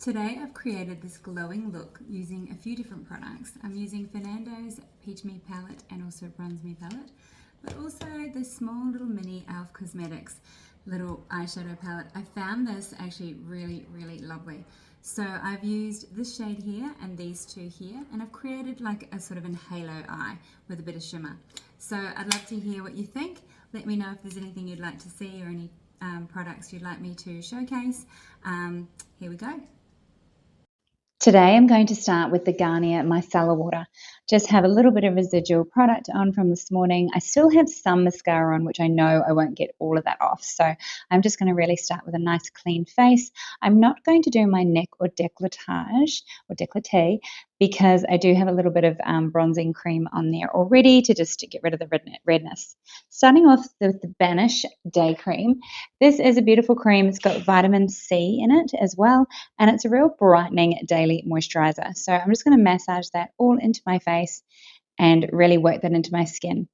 Today I've created this glowing look using a few different products. I'm using Fernando's Peach Me palette and also Bronze Me palette, but also this small little mini e.l.f. Cosmetics little eyeshadow palette. I found this actually really lovely. So I've used this shade here and these two here, and I've created like a sort of an halo eye with a bit of shimmer. So I'd love to hear what you think. Let me know if there's anything you'd like to see or any products you'd like me to showcase. Here we go. Today I'm going to start with the Garnier Micellar Water. Just have a little bit of residual product on from this morning. I still have some mascara on, which I know I won't get all of that off. So I'm just going to really start with a nice clean face. I'm not going to do my neck or décolletage because I do have a little bit of bronzing cream on there already to get rid of the redness. Starting off with the Banish Day Cream. This is a beautiful cream. It's got vitamin C in it as well, and it's a real brightening daily moisturizer. So I'm just going to massage that all into my face and really work that into my skin.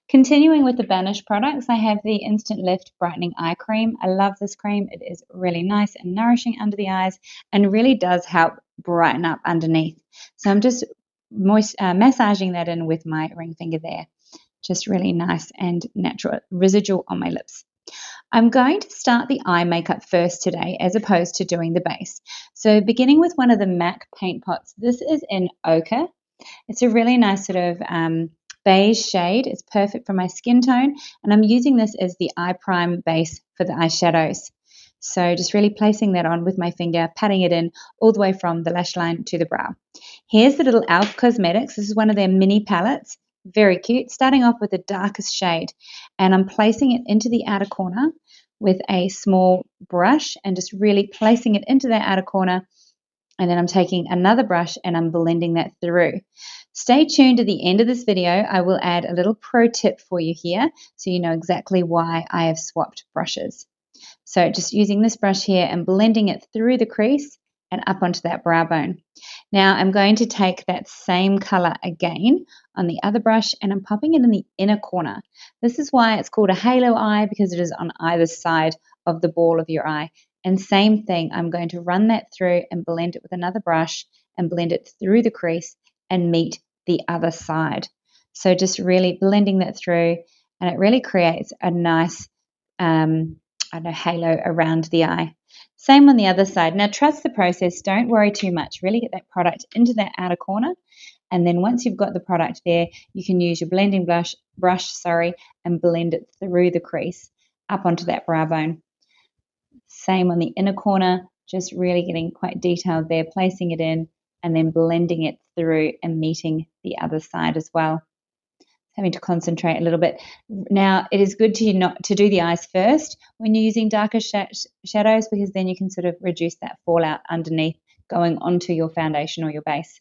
Continuing with the Banish products, I have the Instant Lift Brightening Eye Cream. I love this cream. It is really nice and nourishing under the eyes and really does help brighten up underneath. So I'm just massaging that in with my ring finger there. Just really nice and natural residual on my lips. I'm going to start the eye makeup first today as opposed to doing the base. So beginning with one of the MAC paint pots. This is in Ochre. It's a really nice sort of beige shade. It's perfect for my skin tone, and I'm using this as the eye prime base for the eyeshadows. So just really placing that on with my finger, patting it in all the way from the lash line to the brow. Here's the little e.l.f. Cosmetics. This is one of their mini palettes. Very cute. Starting off with the darkest shade, and I'm placing it into the outer corner with a small brush and just really placing it into that outer corner. And then I'm taking another brush and I'm blending that through. Stay tuned to the end of this video. I will add a little pro tip for you here so you know exactly why I have swapped brushes. So just using this brush here and blending it through the crease and up onto that brow bone. Now I'm going to take that same color again on the other brush and I'm popping it in the inner corner. This is why it's called a halo eye, because it is on either side of the ball of your eye. And same thing, I'm going to run that through and blend it with another brush and blend it through the crease and meet the other side. So just really blending that through, and it really creates a nice halo around the eye. Same on the other side. Now trust the process, don't worry too much. Really get that product into that outer corner, and then once you've got the product there, you can use your blending brush and blend it through the crease up onto that brow bone. Same on the inner corner, just really getting quite detailed there, placing it in and then blending it through and meeting the other side as well. Having to concentrate a little bit. Now, it is good to do the eyes first when you're using darker shadows, because then you can sort of reduce that fallout underneath going onto your foundation or your base.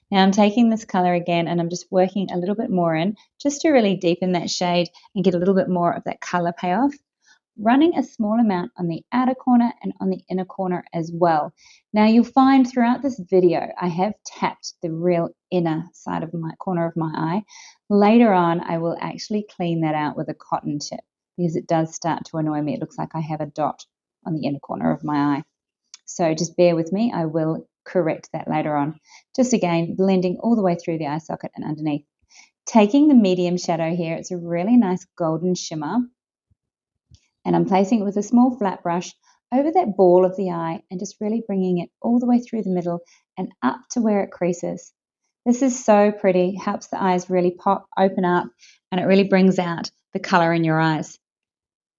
Now I'm taking this color again and I'm just working a little bit more in just to really deepen that shade and get a little bit more of that color payoff. Running a small amount on the outer corner and on the inner corner as well. Now you'll find throughout this video I have tapped the real inner side of my corner of my eye. Later on I will actually clean that out with a cotton tip because it does start to annoy me. It looks like I have a dot on the inner corner of my eye. So just bear with me, I will correct that later on. Just again blending all the way through the eye socket and underneath. Taking the medium shadow here, it's a really nice golden shimmer. And I'm placing it with a small flat brush over that ball of the eye and just really bringing it all the way through the middle and up to where it creases. This is so pretty, helps the eyes really pop, open up, and it really brings out the color in your eyes.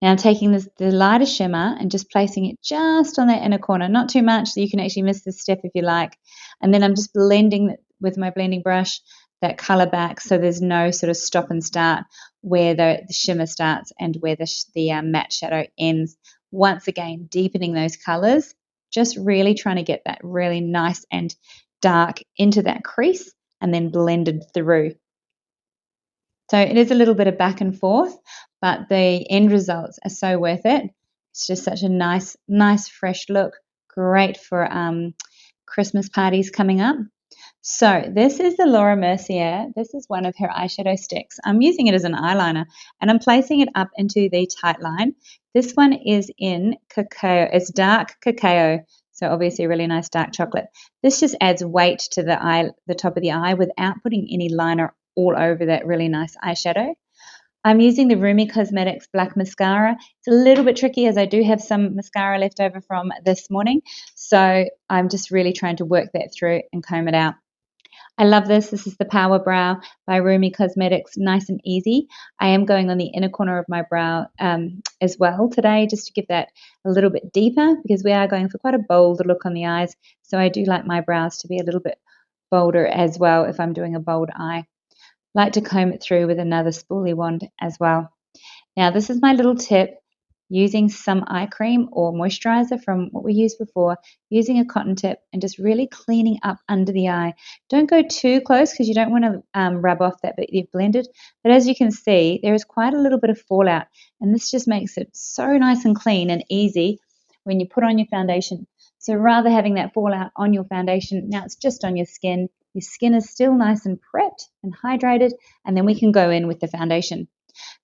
Now I'm taking the lighter shimmer and just placing it just on that inner corner, not too much so you can actually miss this step if you like. And then I'm just blending with my blending brush that color back so there's no sort of stop and start where the shimmer starts and where the matte shadow ends. Once again, deepening those colors, just really trying to get that really nice and dark into that crease and then blended through. So it is a little bit of back and forth, but the end results are so worth it. It's just such a nice fresh look, great for Christmas parties coming up. So this is the Laura Mercier. This is one of her eyeshadow sticks. I'm using it as an eyeliner and I'm placing it up into the tight line. This one is in cacao. It's dark cacao. So obviously a really nice dark chocolate. This just adds weight to the eye, the top of the eye, without putting any liner all over that really nice eyeshadow. I'm using the Rumi Cosmetics Black Mascara. It's a little bit tricky as I do have some mascara left over from this morning. So I'm just really trying to work that through and comb it out. I love this. This is the Power Brow by Rumi Cosmetics, nice and easy. I am going on the inner corner of my brow as well today, just to give that a little bit deeper, because we are going for quite a bold look on the eyes. So I do like my brows to be a little bit bolder as well if I'm doing a bold eye. Like to comb it through with another spoolie wand as well. Now this is my little tip, using some eye cream or moisturizer from what we used before, using a cotton tip and just really cleaning up under the eye. Don't go too close because you don't want to rub off that bit you've blended. But as you can see, there is quite a little bit of fallout, and this just makes it so nice and clean and easy when you put on your foundation. So rather having that fallout on your foundation, now it's just on your skin. Your skin is still nice and prepped and hydrated, and then we can go in with the foundation.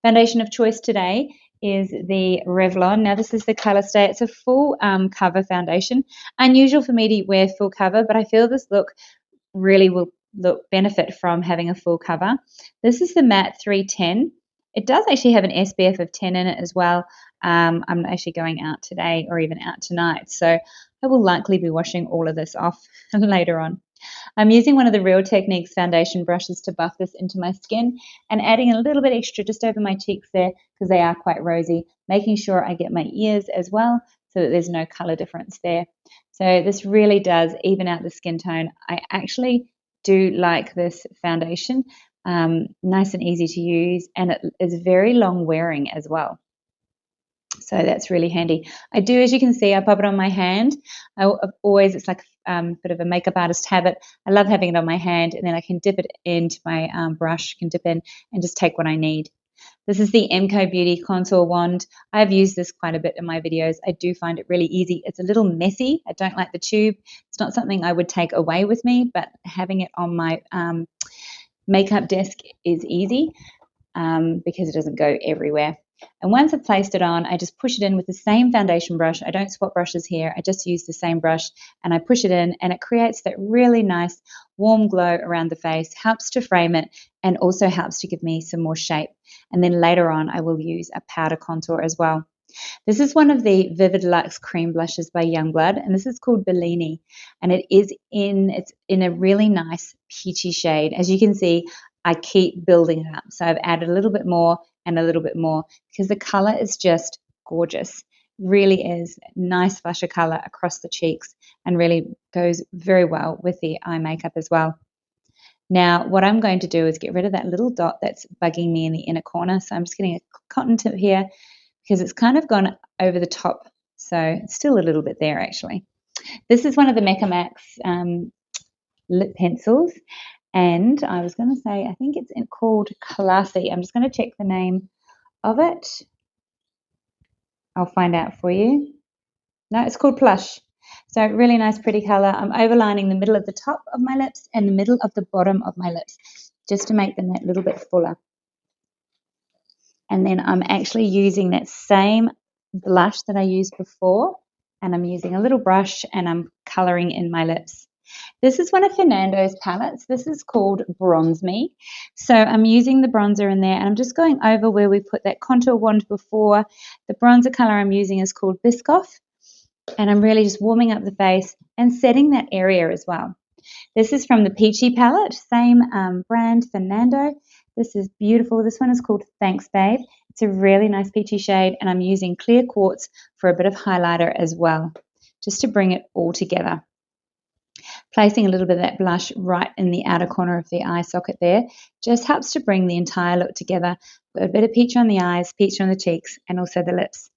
Foundation of choice today is the Revlon. Now this is the colorstay. It's a full cover foundation. Unusual for me to wear full cover, but I feel this look really will benefit from having a full cover. This is the matte 310. It does actually have an SPF of 10 in it as well. I'm actually going out today or even out tonight, so I will likely be washing all of this off later on. I'm using one of the Real Techniques foundation brushes to buff this into my skin and adding a little bit extra just over my cheeks there because they are quite rosy, making sure I get my ears as well so that there's no color difference there. So this really does even out the skin tone. I actually do like this foundation, nice and easy to use, and it is very long wearing as well. So that's really handy. I do, as you can see, I pop it on my hand. It's like a bit of a makeup artist habit. I love having it on my hand, and then I can dip it into my brush, can dip in and just take what I need. This is the Mecca Beauty Contour Wand. I've used this quite a bit in my videos. I do find it really easy. It's a little messy. I don't like the tube. It's not something I would take away with me, but having it on my makeup desk is easy because it doesn't go everywhere. And once I've placed it on, I just push it in with the same foundation brush. I don't swap brushes here. I just use the same brush and I push it in, and it creates that really nice warm glow around the face, helps to frame it, and also helps to give me some more shape. And then later on, I will use a powder contour as well. This is one of the Vivid Luxe cream blushes by Youngblood, and this is called Bellini, and it's in a really nice peachy shade. As you can see, I keep building it up. So I've added a little bit more and a little bit more because the color is just gorgeous. Really is nice flusher color across the cheeks and really goes very well with the eye makeup as well. Now, what I'm going to do is get rid of that little dot that's bugging me in the inner corner. So I'm just getting a cotton tip here because it's kind of gone over the top. So it's still a little bit there actually. This is one of the Mecca Max lip pencils. And I was going to say, I think it's called Classy. I'm just going to check the name of it. I'll find out for you. No, it's called Plush. So really nice, pretty color. I'm overlining the middle of the top of my lips and the middle of the bottom of my lips just to make them that little bit fuller. And then I'm actually using that same blush that I used before, and I'm using a little brush and I'm coloring in my lips. This is one of Fernando's palettes. This is called Bronze Me. So I'm using the bronzer in there, and I'm just going over where we put that contour wand before. The bronzer color I'm using is called Biscoff, and I'm really just warming up the face and setting that area as well. This is from the Peachy palette, same brand, Fernando. This is beautiful. This one is called Thanks Babe. It's a really nice peachy shade, and I'm using clear quartz for a bit of highlighter as well, just to bring it all together. Placing a little bit of that blush right in the outer corner of the eye socket there just helps to bring the entire look together. A bit of peach on the eyes, peach on the cheeks, and also the lips.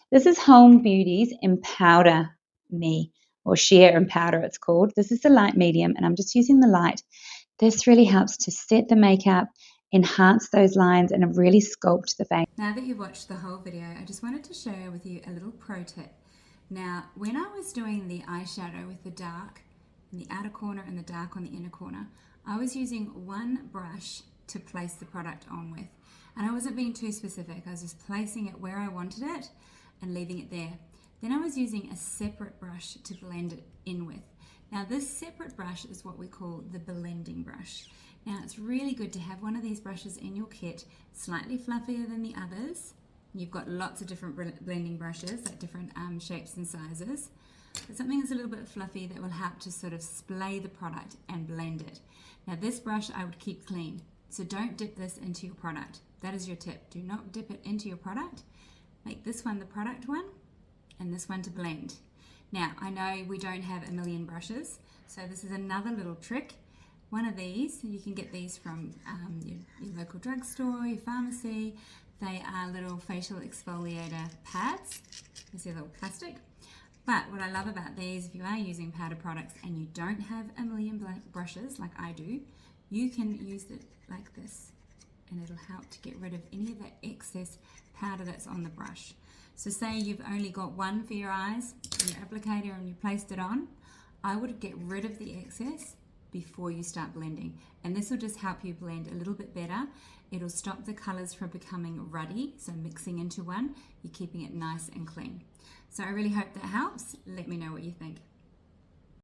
This is Holme Beauty's Empowder Me, or Sheer Empowder it's called. This is the light medium, and I'm just using the light. This really helps to set the makeup, enhance those lines, and really sculpt the face. Now that you've watched the whole video, I just wanted to share with you a little pro tip. Now, when I was doing the eyeshadow with the dark in the outer corner and the dark on the inner corner, I was using one brush to place the product on with. And I wasn't being too specific. I was just placing it where I wanted it and leaving it there. Then I was using a separate brush to blend it in with. Now this separate brush is what we call the blending brush. Now it's really good to have one of these brushes in your kit, slightly fluffier than the others. You've got lots of different blending brushes, like different shapes and sizes. But something that's a little bit fluffy that will help to sort of splay the product and blend it. Now this brush I would keep clean, so don't dip this into your product. That is your tip. Do not dip it into your product. Make this one the product one and this one to blend. Now I know we don't have a million brushes, so this is another little trick. One of these, you can get these from your local drugstore, your pharmacy. They are little facial exfoliator pads. You see, they're plastic. But what I love about these, if you are using powder products and you don't have a million brushes like I do, you can use it like this and it'll help to get rid of any of that excess powder that's on the brush. So say you've only got one for your eyes, your applicator, and you placed it on, I would get rid of the excess before you start blending, and this will just help you blend a little bit better. It'll stop the colors from becoming ruddy, so mixing into one, you're keeping it nice and clean. So I really hope that helps. Let me know what you think.